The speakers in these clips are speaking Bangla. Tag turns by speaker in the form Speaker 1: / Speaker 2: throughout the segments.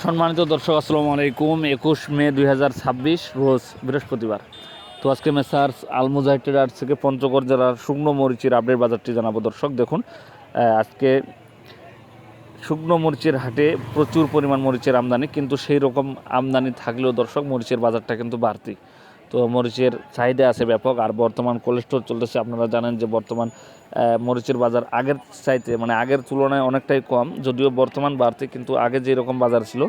Speaker 1: সম্মানিত দর্শক আসসালামু আলাইকুম। 21 মে 2026 রোজ বৃহস্পতিবার। তো আজকে মেসার্স আল মুজাহিদ ট্রেডার্স থেকে পঞ্চগড় জেলার শুকনো মরিচের আপডেট বাজারটি জানাবো। দর্শক দেখুন, আজকে শুকনো মরিচের হাটে প্রচুর পরিমাণ মরিচের আমদানি, কিন্তু সেই রকম আমদানি থাকলেও দর্শক মরিচের বাজারটা কিন্তু বাড়তি। তো মরিচের চাহিদা আছে ব্যাপক। আর বর্তমান কোলেস্টোর চলতেছে, আপনারা জানেন যে বর্তমান মরিচের বাজার আগের চাইতে আগের তুলনায় অনেকটাই কম, যদিও বর্তমান বাড়তি, কিন্তু আগে যেরকম বাজার ছিল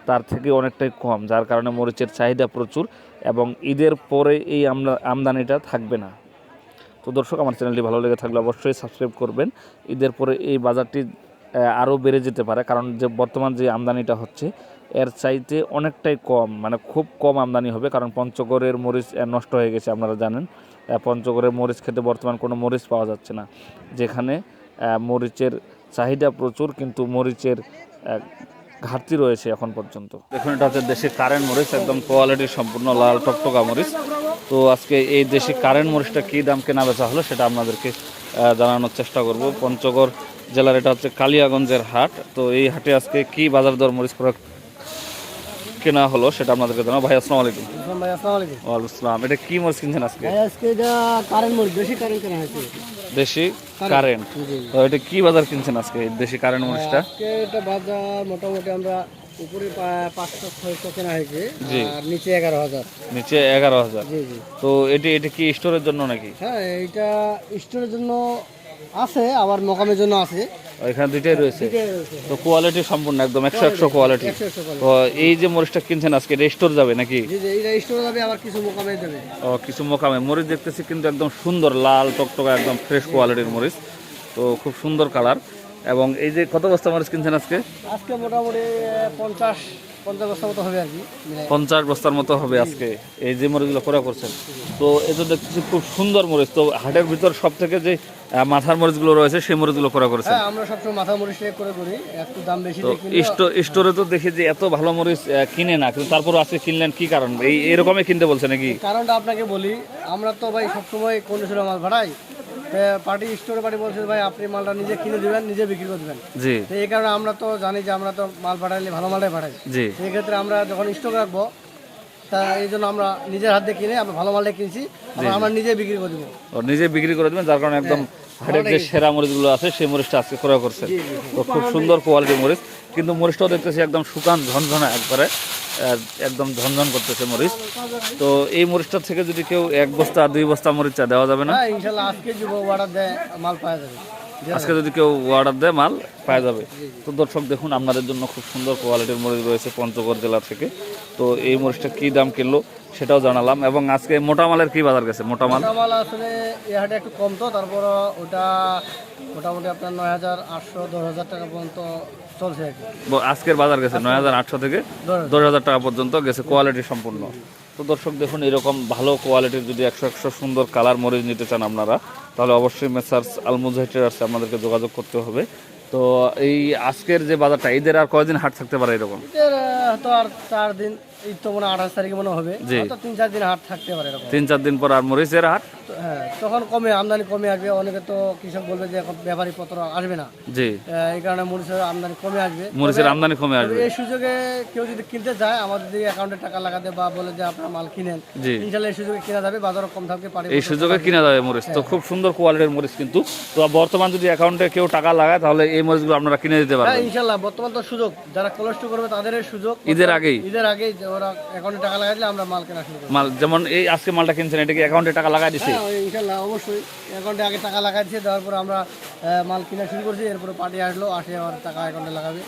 Speaker 1: তার থেকে অনেকটাই কম, যার কারণে মরিচের চাহিদা প্রচুর এবং ঈদের পরে এই আমদানিটা থাকবে না। তো দর্শক, আমার চ্যানেলটি ভালো লেগে থাকলে অবশ্যই সাবস্ক্রাইব করবেন। ঈদের পরে এই বাজারটি আরও বেড়ে যেতে পারে, কারণ যে বর্তমান যে আমদানিটা হচ্ছে এর চাইতে অনেকটাই কম, খুব কম আমদানি হবে, কারণ পঞ্চগড়ের মরিচ নষ্ট হয়ে গেছে। আপনারা জানেন পঞ্চগড়ের মরিচ খেতে বর্তমান কোনো মরিচ পাওয়া যাচ্ছে না, যেখানে মরিচের চাহিদা প্রচুর কিন্তু মরিচের ঘাটতি রয়েছে এখন পর্যন্ত। দেখুন, এটা হচ্ছে দেশি কারেন্ট মরিচ, একদম কোয়ালিটির সম্পূর্ণ লাল টকটকা মরিচ। তো আজকে এই দেশি কারেন্ট মরিচটা কী দাম কেনা বেচা হলো সেটা আপনাদেরকে জানানোর চেষ্টা করব। পঞ্চগড় জেলার এটা হচ্ছে কালিয়াগঞ্জের হাট। তো এই হাটে আজকে কি বাজার দর মরিচ কেনা হলো সেটা আপনাদেরকে জানাবো। ভাই আসসালামু আলাইকুম।
Speaker 2: ভাই আসসালামু আলাইকুম।
Speaker 1: ওয়ালাইকুম আসসালাম। এটা কি মরিচ কিনছেন আজকে?
Speaker 2: ভাই আজকে এটা কারেন্ট মরিচ, দেশি কারেন্ট কেনা হয়েছে।
Speaker 1: দেশি কারেন্ট। তো এটা কি বাজার কিনছেন আজকে এই দেশি কারেন্ট মরিচটা?
Speaker 2: আজকে এটা বাজার মোটামুটি আমরা উপরে 500-600 কেনা হয়েছে, আর নিচে 11,000।
Speaker 1: নিচে 11,000।
Speaker 2: জি জি।
Speaker 1: তো এটি কি স্টোরের জন্য নাকি?
Speaker 2: হ্যাঁ, এটা স্টোরের জন্য আছে, আবার মোকামের জন্য আছে।
Speaker 1: এখানে দুইটাই রয়েছে। তো কোয়ালিটি সম্পূর্ণ একদম 100 কোয়ালিটি।
Speaker 2: 100
Speaker 1: তো এই যে মরিচটা কিনছেন আজকে, এটা স্টোর যাবে নাকি?
Speaker 2: জি জি, এটা স্টোরে যাবে, আবার কিছু মোকামে যাবে।
Speaker 1: ও, কিছু মোকামে মরিচ দেখতেছি, কিন্তু একদম সুন্দর লাল টকটকা একদম ফ্রেশ কোয়ালিটির মরিচ। তো খুব সুন্দর কালার। এবং এই যে কত বস্তা মরিচ কিনছেন আজকে?
Speaker 2: আজকে মোটামুটি 50 বস্তা মতো হবে আর কি।
Speaker 1: 50 বস্তার মতো হবে আজকে এই যে মরিচগুলো করা করছেন। তো এই তো দেখতেছি খুব সুন্দর মরিচ। তো হাটের ভিতর সব থেকে যে মাথার মরিচগুলো রয়েছে সেই মরিচগুলো করা করেছেন?
Speaker 2: হ্যাঁ, আমরা সবসময় মাথা মরিচ করে করি, একটু দাম বেশি
Speaker 1: তো
Speaker 2: দিয়ে কিনি।
Speaker 1: স্টোরে তো দেখি যে এত ভালো মরিচ কিনে না, কিন্তু তারপর আজকে কিনলেন, কি কারণ? এরকমই কিনতে বলছে নাকি?
Speaker 2: কারণটা আপনাকে বলি, আমরা তো ভাই সবসময় কন্ডিশনে মাল ভাড়াই। পার্টি স্টোরে পার্টি বলছে ভাই আপনি মালটা নিজে কিনে দিবেন, নিজে বিক্রি করে দেবেন।
Speaker 1: জি।
Speaker 2: তো এই কারণে আমরা তো জানি যে আমরা তো মাল পাঠাইলে ভালো মালটাই পাঠাই।
Speaker 1: জি।
Speaker 2: সেই ক্ষেত্রে আমরা যখন স্টক রাখবো, তা এই জন্য আমরা নিজের হাত দিয়ে কিনে আমরা ভালো মালটা কিনছি, আমরা নিজে বিক্রি করে দেবো।
Speaker 1: নিজে বিক্রি করে দেবেন, যার কারণে একদম হাটের যে সেরা মরিচগুলো আছে সেই মরিচটা আজকে ক্রয় করছেন। তো খুব সুন্দর কোয়ালিটির মরিচ, কিন্তু মরিচটাও দেখতেছি একদম শুকান ঝনঝনা, একবারে একদম ঝনঝন করতেছে মরিচ। তো এই মরিচটা থেকে যদি কেউ 1 বস্তা 2 বস্তা মরিচ চা দেওয়া যাবে না?
Speaker 2: হ্যাঁ, ইনশাল্লাহ আজকে যদি অর্ডার দেয় মাল পাওয়া যাবে।
Speaker 1: আজকে যদি কেউ অর্ডার দেয় মাল পাওয়া যাবে। তো দর্শক দেখুন, আপনাদের জন্য খুব সুন্দর কোয়ালিটির মরিচ রয়েছে পঞ্চগড় জেলা থেকে। তো এই মরিচটা কি দাম কিনলো সেটাও জানালাম। এবং আজকে মোটা মালের কি বাজার গেছে? মোটা মাল
Speaker 2: আসলে এই হাটে একটু কম, তো তারপর ওটা মোটামুটি আপনার 9,800-10,000 টাকা পর্যন্ত চলছে আর কি।
Speaker 1: আজকের বাজার গেছে 9,800 থেকে 10,000 টাকা পর্যন্ত গেছে, কোয়ালিটি সম্পূর্ণ। তো দর্শক দেখুন, এরকম ভালো কোয়ালিটির যদি 100 সুন্দর কালার মরিচ নিতে চান আপনারা, তাহলে অবশ্যই মেসার্স আল মুজাহিদ ট্রেডার্স আপনাদেরকে যোগাযোগ করতে হবে। তো এই আজকের যে বাজারটা, ঈদের আর কয়দিন হাট থাকতে পারে এরকম?
Speaker 2: ঈদের তো আর 4 দিন, ঈদ তো মনে হয় 28 তারিখে মনে হবে, তো 3-4 দিন হাট থাকতে পারে এরকম।
Speaker 1: 3-4 দিন পর আর মরিচের হাট?
Speaker 2: হ্যাঁ, তখন কমে আমদানি কমে আসবে। অনেকে তো কৃষক বলবে যে এখন ব্যাপারী পত্র আসবে না।
Speaker 1: জি।
Speaker 2: এই কারণে মরিচের আমদানি কমে আসবে।
Speaker 1: মরিচের আমদানি কমে আসবে।
Speaker 2: এই সুযোগে কেউ যদি কিনতে চায়, আমাদের যদি অ্যাকাউন্টে টাকা লাগাতে বা বলে যে আপনার মাল কিনেন, ইনশাআল্লাহ এই সুযোগে কেনা যাবে, বাজারও কম থাকবে,
Speaker 1: এই সুযোগে কিনা যাবে মরিচ। তো খুব সুন্দর কোয়ালিটির মরিচ, কিন্তু তো বর্তমান যদি অ্যাকাউন্টে কেউ টাকা লাগায় তাহলে এই মরিচগুলো আপনারা কিনে দিতে পারবেন।
Speaker 2: হ্যাঁ, ইনশাআল্লাহ বর্তমান তো সুযোগ, যারা কোলেস্ট্রল করবে তাদের সুযোগ। ঈদের আগেই ওরা অ্যাকাউন্টে টাকা লাগাইলে আমরা মাল কেনা শুরু করব।
Speaker 1: মাল যেমন এই আজকে মালটা কিনছেন, এটা কি অ্যাকাউন্টে টাকা লাগাই দিছে?
Speaker 2: হ্যাঁ, ইনশাআল্লাহ অবশ্যই অ্যাকাউন্টে আগে টাকা লাগাই দিয়েছে, দেওয়ার পর আমরা মাল কেনা শুরু করছি। এরপরে পার্টি আসলো, আসে আমার টাকা অ্যাকাউন্টে লাগাবে।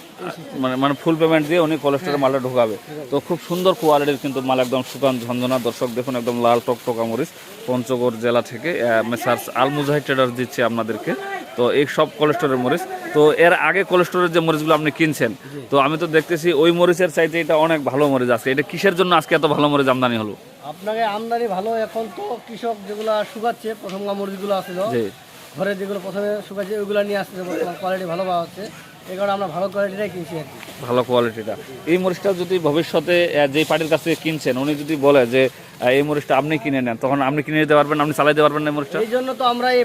Speaker 1: মানে ফুল পেমেন্ট দিয়ে উনি কোলেস্ট্রলের মালটা ঢোকাবে। তো খুব সুন্দর কোয়ালিটির কিন্তু মাল, একদম শুকান ঝনঝনা। দর্শক দেখুন, একদম লাল টকটকা মরিচ পঞ্চগড় জেলা থেকে মেসার্স আল মুজাহিদ ট্রেডার্স দিচ্ছে আপনাদেরকে। তো এই সব কোলেস্ট্রলের মরিচ। তো এর আগে কোলেস্ট্রলের যে মরিচগুলো আপনি কিনছেন, তো আমি তো দেখতেছি ওই মরিচের চাইতে এটা অনেক ভালো মরিচ আছে। এটা কিসের জন্য আজকে এত ভালো মরিচ আমদানি হলো?
Speaker 2: আপনাকে আমদানি ভালো, এখন তো কৃষক যেগুলা শুকাচ্ছে, প্রথম মরিচগুলো আসছিল ঘরে, যেগুলো প্রথমে শুকাচ্ছে ওইগুলো নিয়ে আসছে, বর্তমান কোয়ালিটি ভালো পাওয়া হচ্ছে। এই কারণে আমরা ভালো কোয়ালিটিটাই কিনছি আর কি।
Speaker 1: ভালো কোয়ালিটিটা। এই মরিচটা যদি ভবিষ্যতে যে পার্টির কাছ থেকে কিনছেন উনি যদি বলে যে এই মরিচটা আপনি কিনে নেন, তখন আপনি কিনে নিতে পারবেন, আপনি চালাইতে পারবেন না এই মরিচটা?
Speaker 2: এই জন্য তো আমরা এই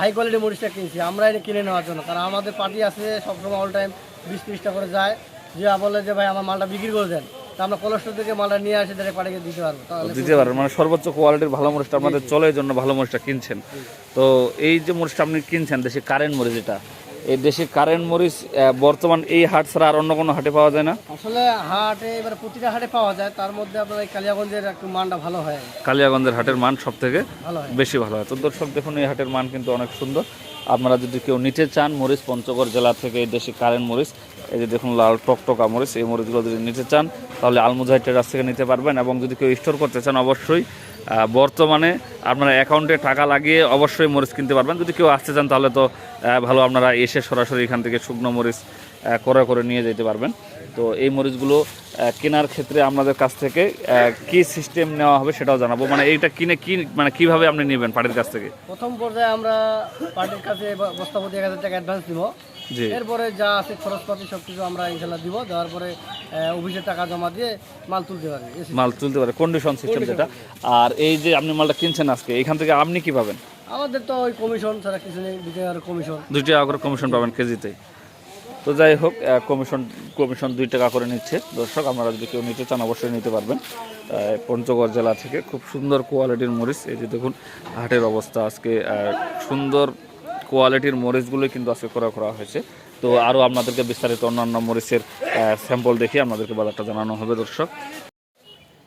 Speaker 2: হাই কোয়ালিটি মরিচটা কিনছি, আমরা এটা কিনে নেওয়ার জন্য। কারণ আমাদের পার্টি আছে সবসময় অল টাইম 20-30টা করে যায়, যে বলে যে ভাই আমার মালটা বিক্রি করে দেন, তা আমরা কোল্ড স্টোর থেকে মালটা নিয়ে আসে ডাইরেক্ট পাঠিয়ে দিতে পারবো। তাহলে
Speaker 1: দিতে পারেন, মানে সর্বোচ্চ কোয়ালিটির ভালো মরিচটা আপনাদের চলে, এই জন্য ভালো মরিচটা কিনছেন। তো এই যে মরিচটা আপনি কিনছেন দেশি কারেন্ট মরিচ, এটা এই দেশি কারেন্ট মরিচ বর্তমান এই হাট ছাড়া আর অন্য কোনো হাটে পাওয়া যায় না?
Speaker 2: আসলে হাটে এবার প্রতিটা হাটে পাওয়া যায়, তার মধ্যে আপনার এই কালিয়াগঞ্জের একটু মানটা ভালো হয়।
Speaker 1: কালিয়াগঞ্জের হাটের মান সব থেকে
Speaker 2: ভালো হয়।
Speaker 1: বেশি ভালো হয়। তো দর্শক দেখুন, এই হাটের মান কিন্তু অনেক সুন্দর। আপনারা যদি কেউ নিতে চান মরিচ পঞ্চগড় জেলা থেকে এই দেশি কারেন্ট মরিচ, এই যে দেখুন লাল টকটকা মরিচ, এই মরিচগুলো যদি নিতে চান তাহলে আলমুজাহিদ ট্রেডার্স থেকে নিতে পারবেন। এবং যদি কেউ স্টোর করতে চান অবশ্যই বর্তমানে আপনার অ্যাকাউন্টে টাকা লাগিয়ে অবশ্যই মরিচ কিনতে পারবেন। যদি কেউ আসতে চান তাহলে তো ভালো, আপনারা এসে সরাসরি এখান থেকে শুকনো মরিচ করে নিয়ে যেতে পারবেন। তো এই মরিচগুলো কেনার ক্ষেত্রে আপনাদের কাছ থেকে কি সিস্টেম নেওয়া হবে সেটাও জানাবো। মানে এইটা কিনে মানে কিভাবে আপনি নেবেন পার্টির কাছ থেকে?
Speaker 2: প্রথম পর্যায়ে আমরা পার্টির কাছে বস্তাপতি 1000 টাকা অ্যাডভান্স দিব। এরপরে যা আছে খরচপাতি সব কিছু আমরা ইনশাল্লাহ দিব। দেওয়ার পরে অফিসের টাকা জমা দিয়ে মাল তুলতে পারে,
Speaker 1: কন্ডিশন সিস্টেম যেটা। আর এই যে আপনি মালটা কিনছেন আজকে, এখান থেকে আপনি কি পাবেন?
Speaker 2: আমাদের তো ওই কমিশন ছাড়া কিছু নেই, 2 টাকা কমিশন,
Speaker 1: 2 টাকা করে কমিশন পাবেন কেজিতে। তো যাই হোক, কমিশন 2 টাকা করে নিচ্ছে। দর্শক আপনারা যদি কেউ নিতে চান অবশ্যই নিতে পারবেন। পঞ্চগড় জেলা থেকে খুব সুন্দর কোয়ালিটির মরিচ, এই যে দেখুন হাটের অবস্থা আজকে, সুন্দর কোয়ালিটির মরিচগুলোই কিন্তু আজকে করা হয়েছে। তো আরও আপনাদেরকে বিস্তারিত অন্যান্য মরিচের স্যাম্পল দেখে আপনাদেরকে বাজারটা জানানো হবে দর্শক।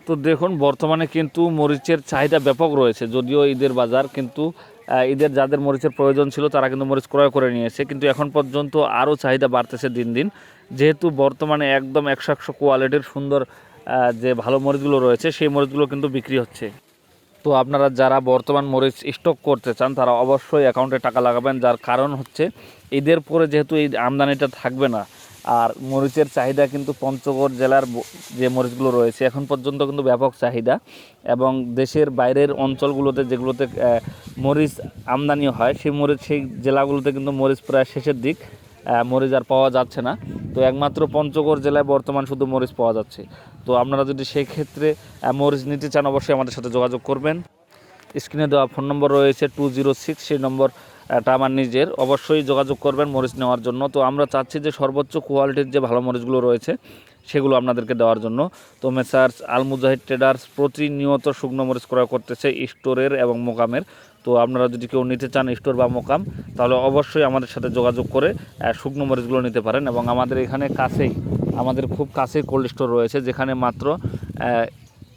Speaker 1: তো দেখুন বর্তমানে কিন্তু মরিচের চাহিদা ব্যাপক রয়েছে, যদিও ঈদের বাজার, কিন্তু ঈদের যাদের মরিচের প্রয়োজন ছিল তারা কিন্তু মরিচ ক্রয় করে নিয়েছে। কিন্তু এখন পর্যন্ত আরও চাহিদা বাড়তেছে দিন দিন, যেহেতু বর্তমানে একদম 100 কোয়ালিটির সুন্দর যে ভালো মরিচগুলো রয়েছে সেই মরিচগুলো কিন্তু বিক্রি হচ্ছে। তো আপনারা যারা বর্তমান মরিচ স্টক করতে চান তারা অবশ্যই অ্যাকাউন্টে টাকা লাগাবেন। যার কারণ হচ্ছে ঈদের পরে যেহেতু এই আমদানিটা থাকবে না, আর মরিচের চাহিদা কিন্তু পঞ্চগড় জেলার যে মরিচগুলো রয়েছে এখন পর্যন্ত কিন্তু ব্যাপক চাহিদা। এবং দেশের বাইরের অঞ্চলগুলোতে যেগুলোতে মরিচ আমদানি হয় সেই জেলাগুলোতে কিন্তু মরিচ প্রায় শেষের দিক, মরিচ আর পাওয়া যাচ্ছে না। তো একমাত্র পঞ্চগড় জেলায় বর্তমান শুধু মরিচ পাওয়া যাচ্ছে। তো আপনারা যদি সেই ক্ষেত্রে মরিচ নিতে চান অবশ্যই আমাদের সাথে যোগাযোগ করবেন। স্ক্রিনে দেওয়া ফোন নম্বর রয়েছে 206, সেই নম্বরটা আমার নিজের, অবশ্যই যোগাযোগ করবেন মরিচ নেওয়ার জন্য। তো আমরা চাচ্ছি যে সর্বোচ্চ কোয়ালিটির যে ভালো মরিচগুলো রয়েছে সেগুলো আপনাদেরকে দেওয়ার জন্য। তো মেসার্স আলমুজাহিদ ট্রেডার্স প্রতিনিয়ত শুকনো মরিচ ক্রয় করতেছে স্টোরের এবং মোকামের। তো আপনারা যদি কেউ নিতে চান স্টোর বা মোকাম, তাহলে অবশ্যই আমাদের সাথে যোগাযোগ করে শুকনো মরিচগুলো নিতে পারেন। এবং আমাদের এখানে আমাদের খুব কাছেই কোল্ড স্টোর রয়েছে, যেখানে মাত্র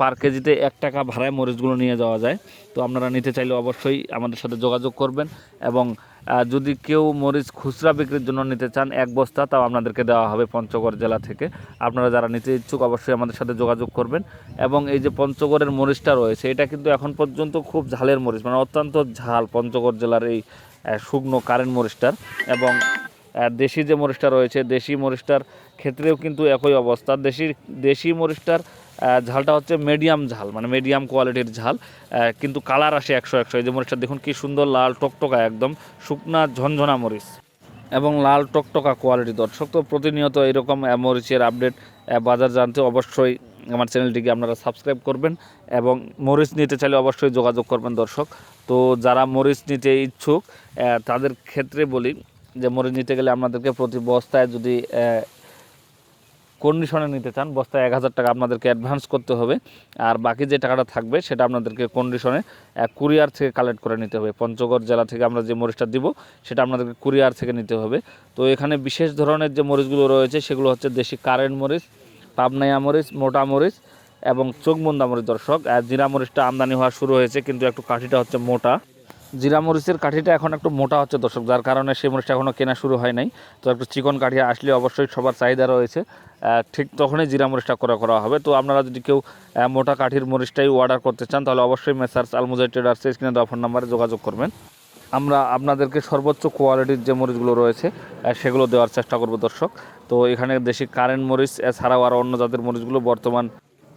Speaker 1: পার কেজিতে 1 টাকা ভাড়ায় মরিচগুলো নিয়ে যাওয়া যায়। তো আপনারা নিতে চাইলে অবশ্যই আমাদের সাথে যোগাযোগ করবেন। এবং যদি কেউ মরিচ খুচরা বিক্রির জন্য নিতে চান 1 বস্তা, তাও আপনাদেরকে দেওয়া হবে পঞ্চগড় জেলা থেকে। আপনারা যারা নিতে ইচ্ছুক অবশ্যই আমাদের সাথে যোগাযোগ করবেন। এবং এই যে পঞ্চগড়ের মরিচটা রয়েছে এটা কিন্তু এখন পর্যন্ত খুব ঝালের মরিচ, মানে অত্যন্ত ঝাল পঞ্চগড় জেলার এই শুকনো কারেন্ট মরিচটার। এবং দেশি যে মরিচটা রয়েছে দেশি মরিচটার ক্ষেত্রেও কিন্তু একই অবস্থা। দেশি মরিচটার ঝালটা হচ্ছে মিডিয়াম ঝাল, মানে মিডিয়াম কোয়ালিটির ঝাল, কিন্তু কালার আসে 100। এই যে মরিচটা দেখুন কি সুন্দর লাল টকটকা, একদম শুকনা ঝনঝনা মরিচ এবং লাল টকটকা কোয়ালিটি। দর্শক তো প্রতিনিয়ত এরকম মরিচের আপডেট বাজার জানতে অবশ্যই আমার চ্যানেলটিকে আপনারা সাবস্ক্রাইব করবেন। এবং মরিচ নিতে চাইলে অবশ্যই যোগাযোগ করবেন দর্শক। তো যারা মরিচ নিতে ইচ্ছুক তাদের ক্ষেত্রে বলি যে মরিচ নিতে গেলে আপনাদেরকে প্রতি বস্তায় যদি কন্ডিশনে নিতে চান বস্তায় 1000 টাকা আপনাদেরকে অ্যাডভান্স করতে হবে। আর বাকি যে টাকাটা থাকবে সেটা আপনাদেরকে কন্ডিশনে কুরিয়ার থেকে কালেক্ট করে নিতে হবে। পঞ্চগড় জেলা থেকে আমরা যে মরিচটা দিব সেটা আপনাদেরকে কুরিয়ার থেকে নিতে হবে। তো এখানে বিশেষ ধরনের যে মরিচগুলো রয়েছে সেগুলো হচ্ছে দেশি কারেন্ট মরিচ, পাবনাইয়া মরিচ, মোটা মরিচ এবং চোখবন্ধা মরিচ। দর্শক জিরা মরিচটা আমদানি হওয়া শুরু হয়েছে, কিন্তু একটু কাঠিটা হচ্ছে মোটা। জিরা মরিচের কাঠিটা এখন একটু মোটা হচ্ছে দর্শক, যার কারণে সেই মরিচটা এখনও কেনা শুরু হয় নাই। তো একটু চিকন কাঠি আসলে অবশ্যই সবার চাহিদা রয়েছে, ঠিক তখনই জিরা মরিচটা করা হবে। তো আপনারা যদি কেউ মোটা কাঠির মরিচটাই অর্ডার করতে চান তাহলে অবশ্যই মেসার্স আলমুজাহিদ ট্রেডার্স স্ক্রিনে দেওয়া ফোন নাম্বারে যোগাযোগ করবেন। আমরা আপনাদেরকে সর্বোচ্চ কোয়ালিটির যে মরিচগুলো রয়েছে সেগুলো দেওয়ার চেষ্টা করব দর্শক। তো এখানে দেশি কারেন্ট মরিচ এছাড়াও আরও অন্য জাতের মরিচগুলো বর্তমান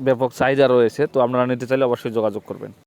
Speaker 1: ব্যাপক চাহিদা রয়েছে। তো আপনারা নিতে চাইলে অবশ্যই যোগাযোগ করবেন।